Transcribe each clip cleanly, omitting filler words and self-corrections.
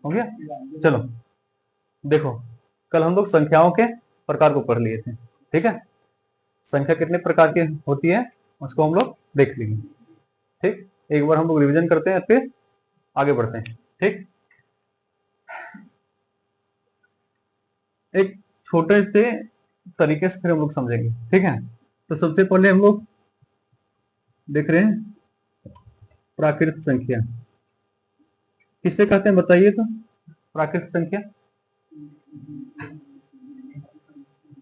हो गया। चलो देखो, कल हम लोग संख्याओं के प्रकार को पढ़ लिए थे, ठीक है। संख्या कितने प्रकार की होती है उसको हम लोग देख लेंगे, ठीक। एक बार हम लोग रिवीजन करते हैं फिर आगे बढ़ते हैं, ठीक। एक छोटे से तरीके से फिर हम लोग समझेंगे, ठीक है। तो सबसे पहले हम लोग देख रहे हैं प्राकृत संख्या किससे कहते हैं, बताइए तो। प्राकृत संख्या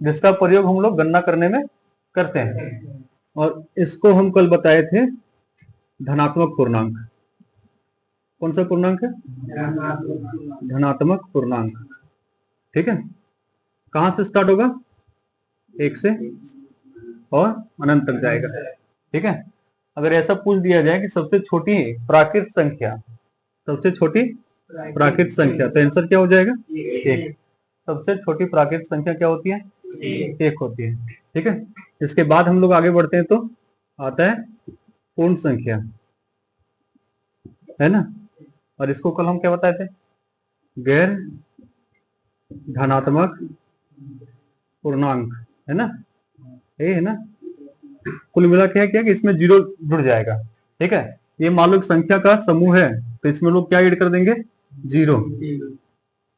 जिसका प्रयोग हम लोग गणना करने में करते हैं, और इसको हम कल बताए थे धनात्मक पूर्णांक। कौन सा पूर्णांक है? धनात्मक पूर्णांक, ठीक है। कहां से स्टार्ट होगा? एक से और अनंत तक जाएगा, ठीक है। अगर ऐसा पूछ दिया जाए कि सबसे छोटी प्राकृत संख्या, सबसे छोटी प्राकृत संख्या, तो आंसर क्या हो जाएगा? एक। सबसे छोटी प्राकृत संख्या क्या होती है? एक होती है, ठीक है। इसके बाद हम लोग आगे बढ़ते हैं तो आता है पूर्ण संख्या, है ना। और इसको कल हम क्या बताए थे? गैर धनात्मक पूर्णांक, है ना, ये है ना। कुल मिला के क्या कि इसमें जीरो जुड़ जाएगा, ठीक है। ये मान लो संख्या का समूह है तो इसमें लोग क्या ऐड कर देंगे? जीरो।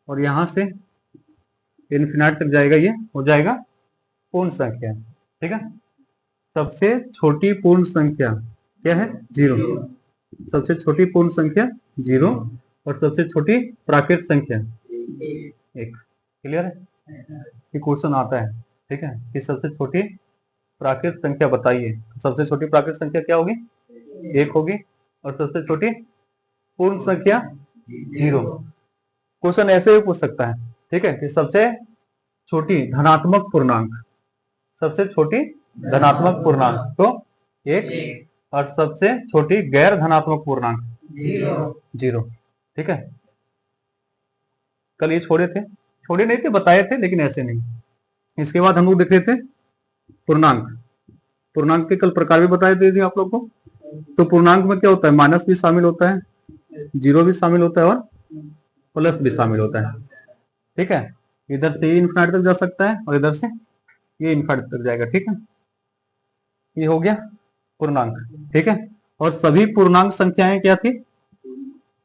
और यहां से इनफिनिट तक जाएगा, ये हो जाएगा पूर्ण संख्या, ठीक है। सबसे छोटी पूर्ण संख्या क्या है? जीरो। सबसे छोटी पूर्ण संख्या जीरो, और सबसे छोटी प्राकृत संख्या एक। क्लियर है? ये क्वेश्चन आता है, ठीक है, कि सबसे छोटी प्राकृत संख्या बताइए। सबसे छोटी प्राकृत संख्या क्या होगी? एक होगी। और सबसे छोटी पूर्ण संख्या जीरो। क्वेश्चन ऐसे भी पूछ सकता है, ठीक है, कि सबसे छोटी धनात्मक पूर्णांक, सबसे छोटी धनात्मक पूर्णांक तो एक, और सबसे छोटी गैर धनात्मक पूर्णांक जीरो, ठीक है। कल ये छोड़े नहीं थे, बताए थे, लेकिन ऐसे नहीं। इसके बाद हम लोग देख रहे थे पूर्णांक। पूर्णांक के कल प्रकार भी बताए थे आप लोग को। तो पूर्णांक में क्या होता है? माइनस भी शामिल होता है, जीरो भी शामिल होता है, और प्लस भी शामिल होता है, ठीक है। इधर से ये इनफिनिट तक जा सकता है और इधर से ये इनफिनिट तक जाएगा, ठीक है। ये हो गया पूर्णांक, ठीक है। और सभी पूर्णांक संख्याएं क्या थी?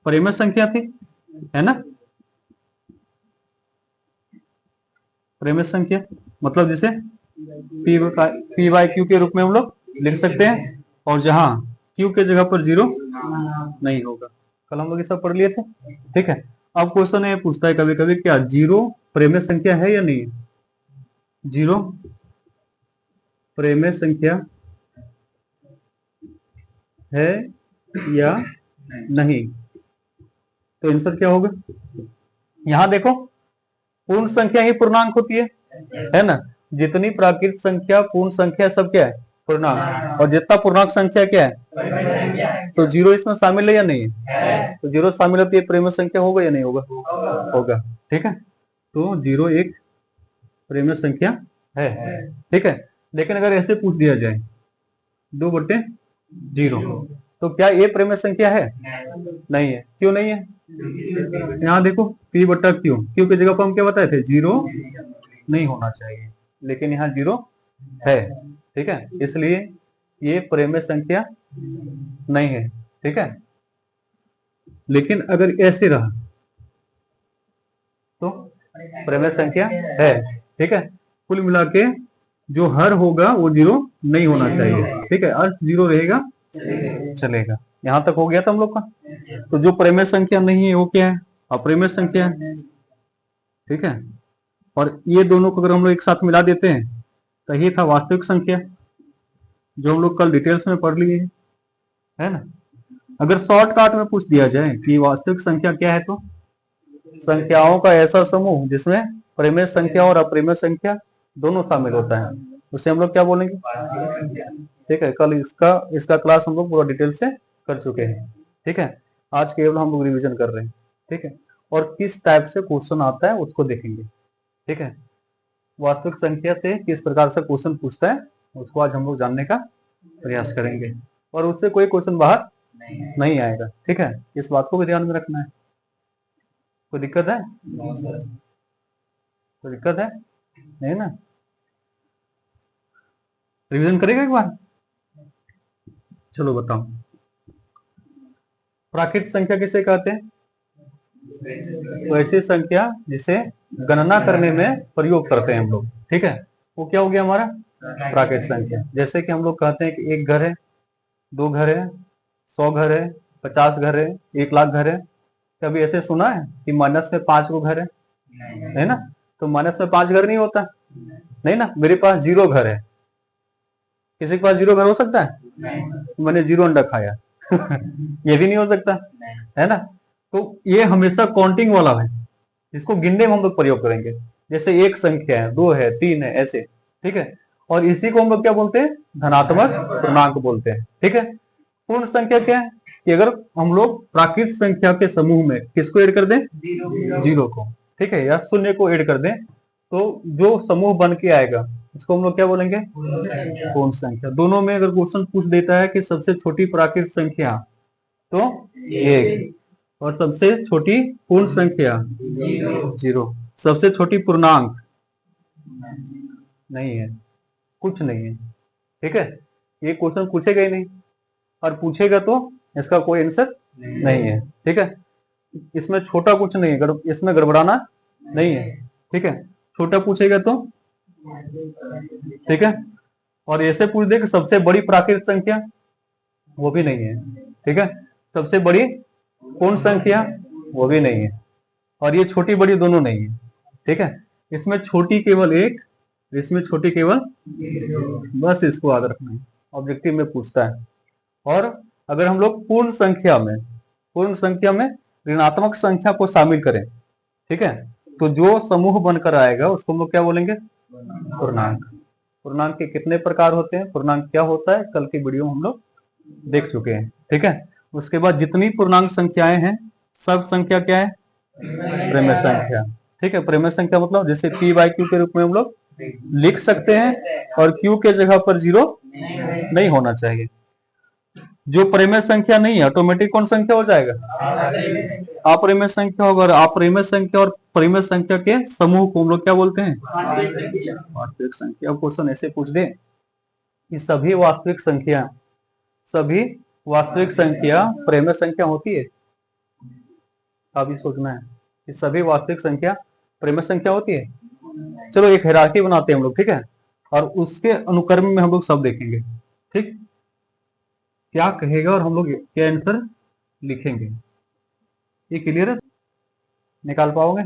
परिमेय संख्या थी, है ना। परिमेय संख्या मतलब जिसे पी बाई क्यू के रूप में हम लोग लिख सकते हैं, और जहां क्यू के जगह पर जीरो नहीं होगा। कल हम लोग ये सब पढ़ लिए थे, ठीक है। अब क्वेश्चन ये पूछता है कभी कभी, क्या जीरो परिमेय संख्या है या नहीं है? जीरो परिमेय संख्या है या नहीं? तो आंसर क्या होगा? यहां देखो, पूर्ण संख्या ही पूर्णांक होती है ना। जितनी प्राकृत संख्या पूर्ण संख्या सब क्या है? पूर्णांक। और जितना पूर्णांक संख्या क्या है? तो जीरो इसमें शामिल है या नहीं है? तो जीरो शामिल होती है, परिमेय संख्या होगा या नहीं होगा? होगा, ठीक है। तो जीरो एक परिमेय संख्या है, ठीक है। लेकिन अगर ऐसे पूछ दिया जाए 2/0, तो क्या ये परिमेय संख्या है? नहीं है। क्यों नहीं है? यहाँ देखो पी बटा क्यू, क्यू की जगह पर हम क्या बताए थे? जीरो नहीं होना चाहिए, लेकिन यहाँ जीरो है, ठीक है। इसलिए ये परिमेय संख्या नहीं है, ठीक है। लेकिन अगर ऐसे रहा तो परिमेय संख्या है, ठीक है। कुल मिला के जो हर होगा वो जीरो नहीं होना चाहिए, ठीक है। अर्थ जीरो रहेगा चलेगा। यहां तक हो गया था हम लोग का। तो जो परिमेय संख्या नहीं है वो क्या है? अपरिमेय संख्या है, ठीक है। और ये दोनों को अगर हम लोग एक साथ मिला देते हैं तो ये था वास्तविक संख्या, जो हम लोग कल डिटेल्स में पढ़ लिए, है ना। अगर शॉर्टकट में पूछ दिया जाए कि वास्तविक संख्या क्या है, तो संख्याओं का ऐसा समूह जिसमें परिमेय संख्या और अपरिमेय संख्या दोनों शामिल होता है, उसे हम लोग क्या बोलेंगे? ठीक है। कल इसका क्लास हम लोग पूरा डिटेल से कर चुके हैं, ठीक है। आज केवल हम लोग रिवीजन कर रहे हैं, ठीक है। और किस टाइप से क्वेश्चन आता है उसको देखेंगे, ठीक है। वास्तविक संख्या से किस प्रकार से क्वेश्चन पूछता है उसको आज हम लोग जानने का प्रयास करेंगे, और उससे कोई क्वेश्चन बाहर नहीं आएगा, ठीक है। इस बात को भी ध्यान में रखना है। कोई दिक्कत है? कोई दिक्कत है? नहीं ना? रिवीजन करेगा एक बार? चलो बताओ। प्राकृतिक संख्या किसे कहते हैं? तो ऐसी संख्या जिसे गणना करने में प्रयोग करते हैं हम लोग, ठीक है, वो क्या हो गया हमारा प्राकृतिक संख्या। जैसे कि हम लोग कहते हैं कि एक घर है, 2 घर है, 100 घर है, 50 घर है, 1 लाख घर है। कभी ऐसे सुना है कि माइनस में 5 को घर है ना? तो माइनस में 5 घर नहीं होता, नहीं ना। मेरे पास 0 घर है, किसी के पास 0 घर हो सकता है? मैंने 0 अंडा खाया ये भी नहीं हो सकता, है ना। तो ये हमेशा काउंटिंग वाला है, इसको गिनने में हम लोग प्रयोग करेंगे। जैसे एक संख्या है, 2 है, 3 है, ऐसे, ठीक है। और इसी को हम लोग क्या बोलते हैं? धनात्मक पूर्णांक बोलते हैं, ठीक है। पूर्ण संख्या क्या है कि अगर हम लोग प्राकृतिक संख्या के समूह में किसको ऐड कर दें? 0 को, ठीक है, या 0 को ऐड कर दें, तो जो समूह बन के आएगा इसको हम लोग क्या बोलेंगे? पूर्ण संख्या। दोनों में अगर क्वेश्चन पूछ देता है कि सबसे छोटी प्राकृतिक संख्या, तो 1, और सबसे छोटी पूर्ण संख्या 0, सबसे छोटी पूर्णांक नहीं है, कुछ नहीं है, ठीक है। ये क्वेश्चन पूछेगा ही नहीं, और पूछेगा तो इसका कोई आंसर नहीं है, ठीक है। इसमें छोटा कुछ नहीं है, इसमें गड़बड़ाना नहीं है, ठीक है। छोटा पूछेगा तो, ठीक है। और ऐसे पूछ दे कि सबसे बड़ी प्राकृतिक संख्या, वो भी नहीं है, ठीक है। सबसे बड़ी पूर्ण संख्या, वो भी नहीं है। और ये छोटी बड़ी दोनों नहीं है, ठीक है। इसमें छोटी केवल 1, इसमें छोटी केवल, बस इसको याद रखना है, ऑब्जेक्टिव में पूछता है। और अगर हम लोग पूर्ण संख्या में ऋणात्मक संख्या को शामिल करें, ठीक है, तो जो समूह बनकर आएगा उसको हम लोग क्या बोलेंगे? पूर्णांक। पूर्णांक के कितने प्रकार होते हैं, पूर्णांक क्या होता है, कल की वीडियो में हम लोग देख चुके हैं, ठीक है। उसके बाद जितनी पूर्णांक संख्याएं हैं सब संख्या क्या है? प्रेमय संख्या, ठीक है। प्रेमय संख्या मतलब जैसे पी बाई क्यू के रूप में हम लोग लिख सकते हैं, और क्यू के जगह पर 0 नहीं होना चाहिए। जो प्रेमय संख्या नहीं है ऑटोमेटिक कौन संख्या हो जाएगा? अप्रेमय संख्या होगा। और अप्रेमय संख्या और प्रेमय संख्या के समूह को हम लोग क्या बोलते हैं? वास्तविक संख्या। क्वेश्चन ऐसे पूछ दे कि सभी वास्तविक संख्या प्रेमय संख्या होती है? अभी सोचना है कि सभी वास्तविक संख्या प्रेमय संख्या होती है। चलो एक हायरार्की बनाते हैं हम लोग, ठीक है, और उसके अनुक्रम में हम लोग सब देखेंगे, ठीक, क्या कहेगा और हम लोग क्या आंसर लिखेंगे। ये क्लियर है? निकाल पाओगे?